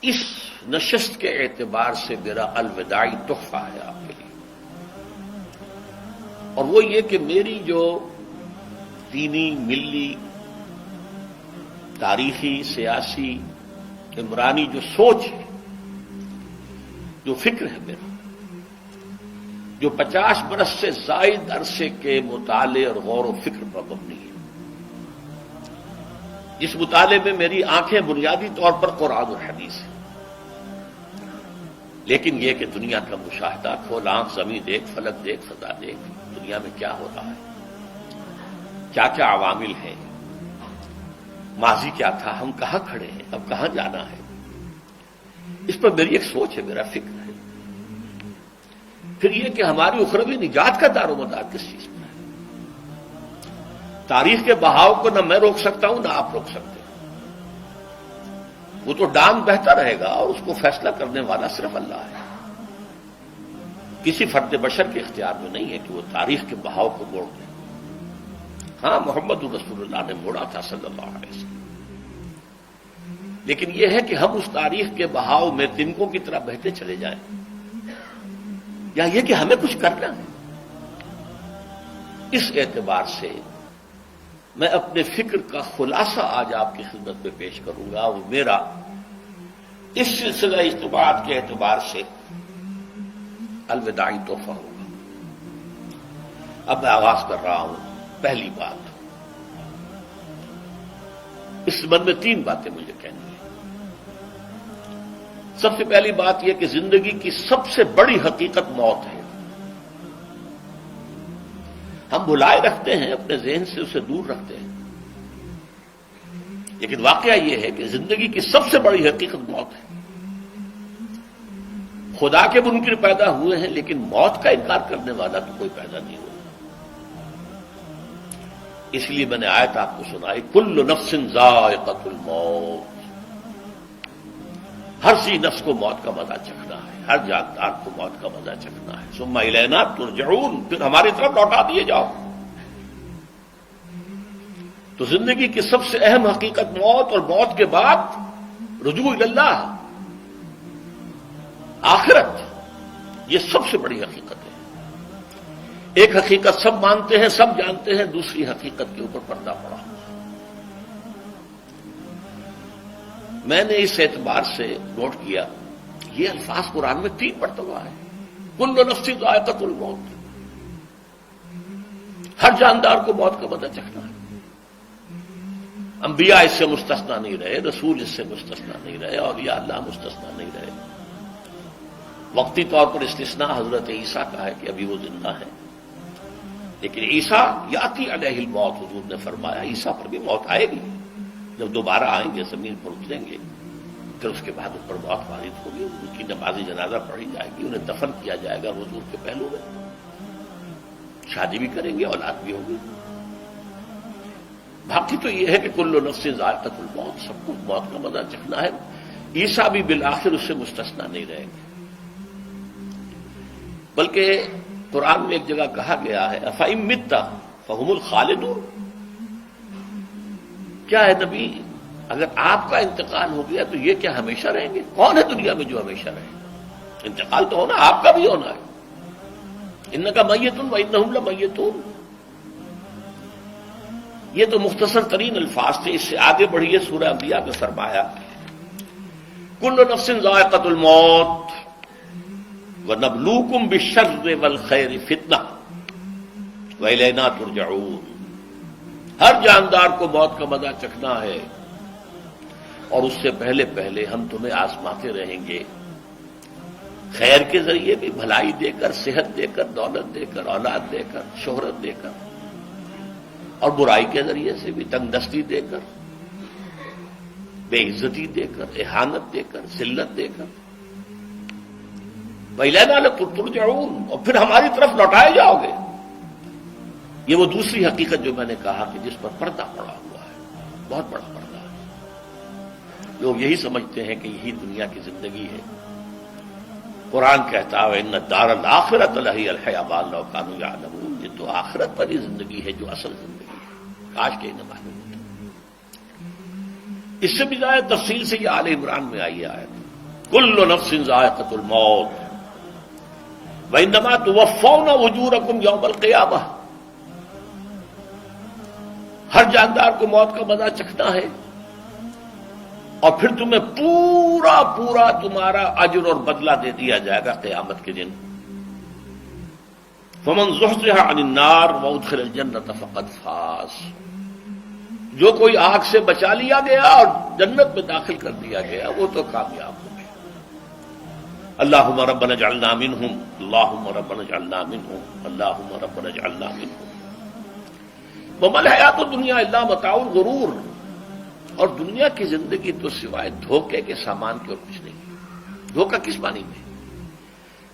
اس نشست کے اعتبار سے میرا الوداعی تحفہ ہے آپ کے لیے، اور وہ یہ کہ میری جو دینی، ملی، تاریخی، سیاسی، عمرانی جو سوچ ہے، جو فکر ہے میرا، جو 50 برس سے زائد عرصے کے مطالعے اور غور و فکر پر مبنی ہے، جس مطالعے میں میری آنکھیں بنیادی طور پر قرآن اور حدیث ہیں، لیکن یہ کہ دنیا کا مشاہدہ، کھول آنکھ، زمین دیکھ، فلک دیکھ، فضا دیکھ، دنیا میں کیا ہو رہا ہے، کیا کیا عوامل ہیں، ماضی کیا تھا، ہم کہاں کھڑے ہیں، اب کہاں جانا ہے، اس پر میری ایک سوچ ہے، میرا فکر ہے۔ پھر یہ کہ ہماری اخروی نجات کا دار و مدار کس چیز پر ہے؟ تاریخ کے بہاؤ کو نہ میں روک سکتا ہوں، نہ آپ روک سکتے ہیں، وہ تو ڈانگ بہتا رہے گا، اور اس کو فیصلہ کرنے والا صرف اللہ ہے۔ کسی فرد بشر کے اختیار میں نہیں ہے کہ وہ تاریخ کے بہاؤ کو موڑ دے۔ ہاں، محمد رسول اللہ نے موڑا تھا صلی اللہ علیہ وسلم، لیکن یہ ہے کہ ہم اس تاریخ کے بہاؤ میں تنکوں کی طرح بہتے چلے جائیں، یا یہ کہ ہمیں کچھ کرنا ہے۔ اس اعتبار سے میں اپنے فکر کا خلاصہ آج آپ کی خدمت میں پیش کروں گا، وہ میرا اس سلسلہ اجتماعات کے اعتبار سے الوداعی تحفہ ہوگا۔ اب میں آغاز کر رہا ہوں۔ پہلی بات، اس سبب میں 3 باتیں مجھے کہنی ہیں۔ سب سے پہلی بات یہ کہ زندگی کی سب سے بڑی حقیقت موت ہے۔ ہم بھلائے رکھتے ہیں، اپنے ذہن سے اسے دور رکھتے ہیں، لیکن واقعہ یہ ہے کہ زندگی کی سب سے بڑی حقیقت موت ہے۔ خدا کے منکر پیدا ہوئے ہیں، لیکن موت کا انکار کرنے والا تو کوئی پیدا نہیں ہوا۔ اس لیے میں نے آیت آپ کو سنائی، کل نفس ذائقۃ الموت، ہر سی نفس کو موت کا مزہ چکھنا ہے، ہر جاندار کو موت کا مزہ چکھنا ہے۔ ثم الینا ترجعون، پھر ہماری طرف لوٹا دیے جاؤ۔ تو زندگی کی سب سے اہم حقیقت موت، اور موت کے بعد رجوع اللہ، آخرت، یہ سب سے بڑی حقیقت ہے۔ ایک حقیقت سب مانتے ہیں، سب جانتے ہیں، دوسری حقیقت کے اوپر پردہ پڑا۔ میں نے اس اعتبار سے نوٹ کیا، یہ الفاظ قرآن میں 3 مرتبہ ہے، کل نفس ذائقۃ الموت، ہر جاندار کو موت کا مزہ چکھنا ہے۔ انبیاء اس سے مستثنا نہیں رہے، رسول اس سے مستثنا نہیں رہے، اولیاء اللہ مستثنا نہیں رہے۔ وقتی طور پر استثناء حضرت عیسیٰ کا ہے کہ ابھی وہ زندہ ہے، لیکن عیسیٰ یاتی علیہ الموت، حضور نے فرمایا عیسیٰ پر بھی موت آئے گی، جب دوبارہ آئیں گے، زمین پر اتریں گے، پھر اس کے بعد ان پر موت وارد ہوگی، ان کی نماز جنازہ پڑھی جائے گی، انہیں دفن کیا جائے گا حضور کے پہلو میں، شادی بھی کریں گے، اولاد بھی ہوگی۔ باقی تو یہ ہے کہ کل نفس ذائقۃ الموت، سب کو موت کا مزہ چکھنا ہے۔ عیسیٰ بھی بالآخر اس سے مستثنا نہیں رہیں گے، بلکہ قرآن میں ایک جگہ کہا گیا ہے أَفَإِن مِتَّ فَهُمُ الْخَالِدُونَ، کیا ہے نبی، اگر آپ کا انتقال ہو گیا تو یہ کیا ہمیشہ رہیں گے؟ کون ہے دنیا میں جو ہمیشہ رہے؟ انتقال تو ہونا، آپ کا بھی ہونا ہے۔ إِنَّكَ مَيِّتٌ وَإِنَّهُمْ لَمَيِّتُونَ، یہ تو مختصر ترین الفاظ تھے۔ اس سے آگے بڑھیے، سورہ انبیاء میں فرمایا کل نفس ذائقۃ الموت وَنَبْلُوكُمْ بِالشَّرِّ وَالْخَيْرِ فِتْنَةً وَإِلَيْنَا تُرْجَعُونَ، ہر جاندار کو موت کا مزہ چکھنا ہے، اور اس سے پہلے پہلے ہم تمہیں آزماتے رہیں گے، خیر کے ذریعے بھی، بھلائی دے کر، صحت دے کر، دولت دے کر، اولاد دے کر، شہرت دے کر، اور برائی کے ذریعے سے بھی، تنگ دستی دے کر، بے عزتی دے کر، اہانت دے کر، ذلت دے کر، وَإِلَيْنَا تُرْجَعُونَ، اور پھر ہماری طرف لوٹائے جاؤ گے۔ یہ وہ دوسری حقیقت جو میں نے کہا کہ جس پر پردہ پڑا ہوا ہے، بہت بڑا پردہ ہے۔ لوگ یہی سمجھتے ہیں کہ یہی دنیا کی زندگی ہے۔ قرآن کہتا ہے إِنَّ الدَّارَ الْآخِرَةَ لَهِيَ الْحَيَوَانُ لَوْ كَانُوا يَعْلَمُونَ، یہ تو آخرت پر ہی زندگی ہے جو اصل زندگی ہے، کاش کہ انہیں معلوم ہوتا۔ اس سے بھی زیادہ تفصیل سے یہ آل عمران میں آئی آیت، کل نفس ذائقۃ الموت وانما توفون اجورکم یوم القیامہ، ہر جاندار کو موت کا مزہ چکھنا ہے اور پھر تمہیں پورا پورا تمہارا اجر اور بدلہ دے دیا جائے گا قیامت کے دن۔ فمن زحزح عن النار وادخل الجنۃ فقد فاز، جو کوئی آگ سے بچا لیا گیا اور جنت میں داخل کر دیا گیا وہ تو کامیاب ہو گیا۔ اللہم ربنا اجعلنا منہم، اللہم ربنا اجعلنا منہم، اللہم ربنا اجعلنا منہم۔ وما الحیات الدنیا الا متاع الغرور، اور دنیا کی زندگی تو سوائے دھوکے کے سامان کے اور کچھ نہیں۔ دھوکہ کس معنی میں؟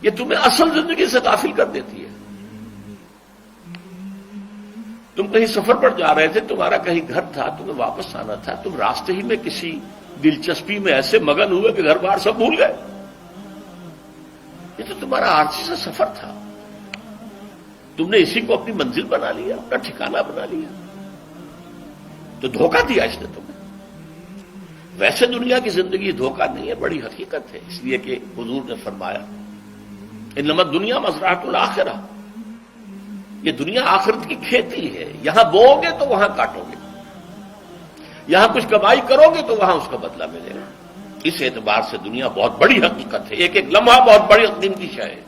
یہ تمہیں اصل زندگی سے غافل کر دیتی ہے۔ تم کہیں سفر پر جا رہے تھے، تمہارا کہیں گھر تھا، تمہیں واپس آنا تھا، تم راستے ہی میں کسی دلچسپی میں ایسے مگن ہوئے کہ گھر بار سب بھول گئے۔ یہ تو تمہارا عارضی سا سفر تھا، تم نے اسی کو اپنی منزل بنا لیا، اپنا ٹھکانہ بنا لیا، تو دھوکہ دیا اس نے تمہیں۔ ویسے دنیا کی زندگی دھوکہ نہیں ہے، بڑی حقیقت ہے، اس لیے کہ حضور نے فرمایا انما الدنیا مزرعۃ الآخرہ، یہ دنیا آخرت کی کھیتی ہے، یہاں بو گے تو وہاں کاٹو گے، یہاں کچھ کمائی کرو گے تو وہاں اس کا بدلہ ملے گا۔ اس اعتبار سے دنیا بہت بڑی حقیقت ہے، ایک ایک لمحہ بہت بڑی قیمتی شے ہے،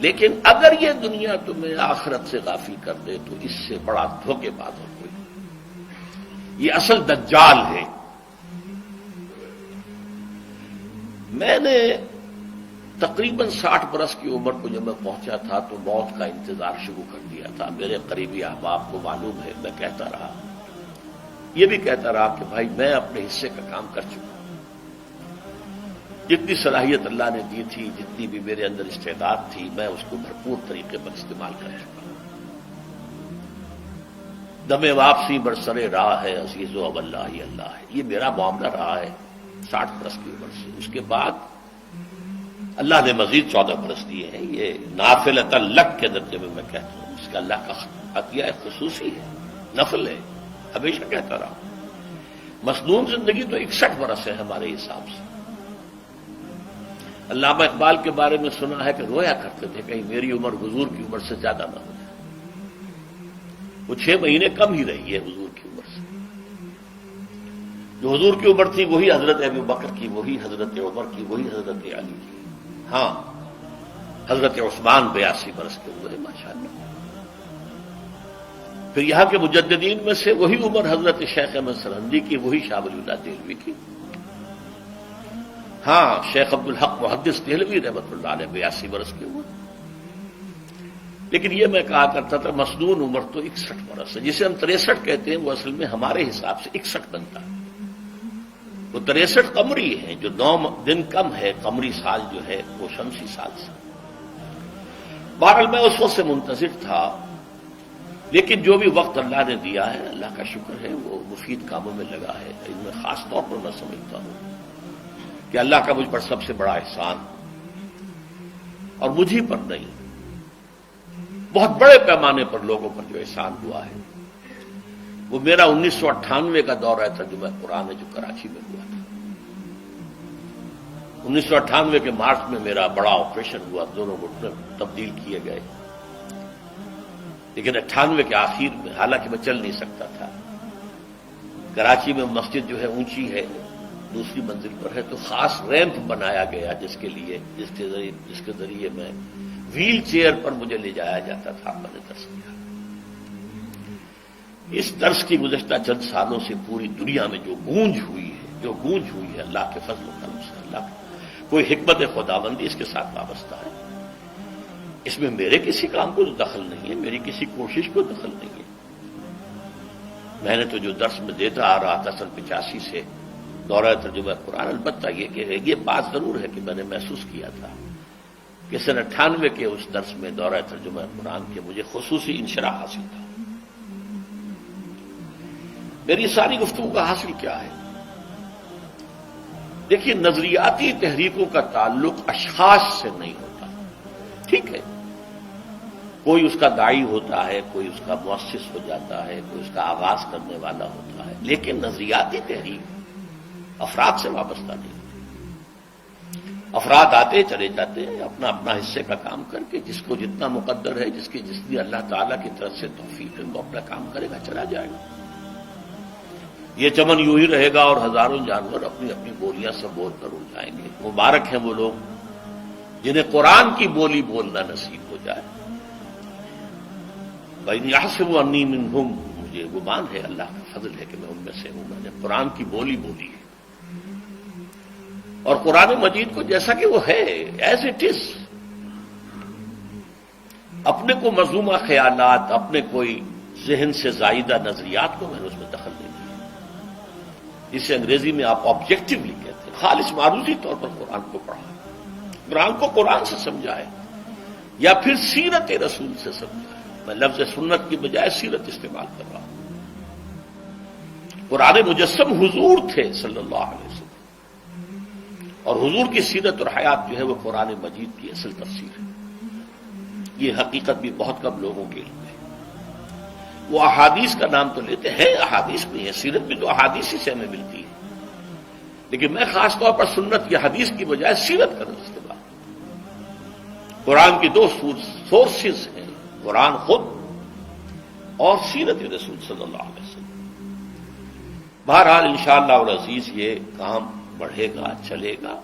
لیکن اگر یہ دنیا تمہیں آخرت سے غافل کر دے تو اس سے بڑا دھوکے باز اور کوئی نہیں۔ یہ اصل دجال ہے۔ میں نے تقریباً 60 برس کی عمر کو جب میں پہنچا تھا تو موت کا انتظار شروع کر دیا تھا۔ میرے قریبی احباب کو معلوم ہے، میں کہتا رہا، یہ بھی کہتا رہا کہ بھائی میں اپنے حصے کا کام کر چکا ہوں، جتنی صلاحیت اللہ نے دی تھی، جتنی بھی میرے اندر استعداد تھی، میں اس کو بھرپور طریقے پر استعمال کر چکا ہوں۔ دم واپسی برسرے راہ ہے عزیز و اب اللہ ہی اللہ ہے، یہ میرا معاملہ رہا ہے 60 برس کی عمر سے۔ اس کے بعد اللہ نے مزید 14 برس دیے ہیں، یہ نافلۃ لک کے درجے میں میں کہتا ہوں، اس کا اللہ کا عطیہ خصوصی ہے، نفل ہے، ہمیشہ کہتا رہا ہوں۔ مصنون زندگی تو 61 برس ہے ہمارے حساب سے۔ علامہ اقبال کے بارے میں سنا ہے کہ رویا کرتے تھے کہیں میری عمر حضور کی عمر سے زیادہ نہ ہو جائے۔ وہ 6 مہینے کم ہی رہی ہے حضور کی عمر سے۔ جو حضور کی عمر تھی وہی حضرت ابو بکر کی، وہی حضرت عمر کی، وہی حضرت علی کی۔ ہاں، حضرت عثمان 82 برس کے ہوئے ماشاءاللہ۔ پھر یہاں کے مجددین میں سے وہی عمر حضرت شیخ احمد سرہندی کی، وہی شاہ ولی اللہ دہلوی کی۔ ہاں، شیخ عبدالحق محدث دہلوی رحمۃ اللہ علیہ 82 برس کے ہوئے۔ لیکن یہ میں کہا کرتا تھا مصنون عمر تو 61 برس ہے، جسے ہم 63 کہتے ہیں، وہ اصل میں ہمارے حساب سے 61 بنتا ہے۔ وہ 63 قمری ہیں، جو 9 دن کم ہے، قمری سال جو ہے وہ شمسی سال سے۔ بہرحال میں اس وقت سے منتظر تھا، لیکن جو بھی وقت اللہ نے دیا ہے، اللہ کا شکر ہے، وہ مفید کاموں میں لگا ہے۔ ان میں خاص طور پر میں سمجھتا ہوں کہ اللہ کا مجھ پر سب سے بڑا احسان، اور مجھ ہی پر نہیں، بہت بڑے پیمانے پر لوگوں پر جو احسان ہوا ہے، وہ میرا 1998 کا دورہ ترجمہ قرآن ہے جو کراچی میں ہوا تھا۔ 1998 کے مارچ میں میرا بڑا آپریشن ہوا، دونوں گھٹنے تبدیل کیے گئے، لیکن 98 کے آخر میں، حالانکہ میں چل نہیں سکتا تھا، کراچی میں مسجد جو ہے اونچی ہے، دوسری منزل پر ہے، تو خاص ریمپ بنایا گیا جس کے ذریعے میں ویل چیئر پر مجھے لے جایا جاتا تھا۔ میں نے درس کیا۔ اس درس کی گزشتہ چند سالوں سے پوری دنیا میں جو گونج ہوئی ہے اللہ کے فضل و کرم سے، اللہ کی کوئی حکمت خداوندی اس کے ساتھ وابستہ ہے۔ اس میں میرے کسی کام کو دخل نہیں ہے، میری کسی کوشش کو دخل نہیں ہے۔ میں نے تو جو درس میں دیتا آ رہا تھا سن 85 سے دورہ ترجمہ قرآن، البتہ یہ بات ضرور ہے کہ میں نے محسوس کیا تھا کہ سن 98 کے اس درس میں دورہ ترجمہ قرآن کے مجھے خصوصی انشراح حاصل تھا۔ میری ساری گفتگو کا حاصل کیا ہے؟ دیکھیے، نظریاتی تحریکوں کا تعلق اشخاص سے نہیں ہوتا، ٹھیک ہے، کوئی اس کا داعی ہوتا ہے، کوئی اس کا مؤسس ہو جاتا ہے، کوئی اس کا آغاز کرنے والا ہوتا ہے، لیکن نظریاتی تحریک افراد سے وابستہ نہیں ہوتی۔ افراد آتے چلے جاتے ہیں اپنا اپنا حصے کا کام کر کے، جس کو جتنا مقدر ہے، جس کی جتنی اللہ تعالیٰ کی طرف سے توفیق ہے، وہ اپنا کام کرے گا، چلا جائے گا۔ یہ چمن یوں ہی رہے گا اور ہزاروں جانور اپنی اپنی بولیاں سے بول کر اڑ جائیں گے۔ مبارک ہیں وہ لوگ جنہیں قرآن کی بولی بولنا نصیب ہو جائے۔ بَإِنْ يَحْسَبُ أَنِّي مِنْهُمْ، مجھے گمان ہے، اللہ کا فضل ہے کہ میں ان میں سے ہوں، میں نے قرآن کی بولی بولی ہے، اور قرآن مجید کو جیسا کہ وہ ہے ایز اٹ از، اپنے کو مذمومہ خیالات، اپنے کوئی ذہن سے زائدہ نظریات کو میں نے اس میں دخل نہیں دیا۔ اسے انگریزی میں آپ آبجیکٹولی کہتے ہیں، خالص معروضی طور پر قرآن کو پڑھا، قرآن کو قرآن سے سمجھائے، یا پھر سیرت رسول سے سمجھائے۔ میں لفظ سنت کی بجائے سیرت استعمال کر رہا ہوں۔ قرآن مجسم حضور تھے صلی اللہ علیہ وسلم، اور حضور کی سیرت اور حیات جو ہے وہ قرآن مجید کی اصل تفسیر ہے۔ یہ حقیقت بھی بہت کم لوگوں کے علم ہے۔ وہ احادیث کا نام تو لیتے ہیں، احادیث بھی ہے، سیرت بھی تو احادیث ہی سے ہمیں ملتی ہے، لیکن میں خاص طور پر سنت یا حدیث کی بجائے سیرت کا استعمال۔ قرآن کی دو سورسز ہیں، قرآن خود اور سیرت رسول صلی اللہ علیہ وسلم۔ بہرحال انشاءاللہ العزیز یہ کام بڑھے گا، چلے گا۔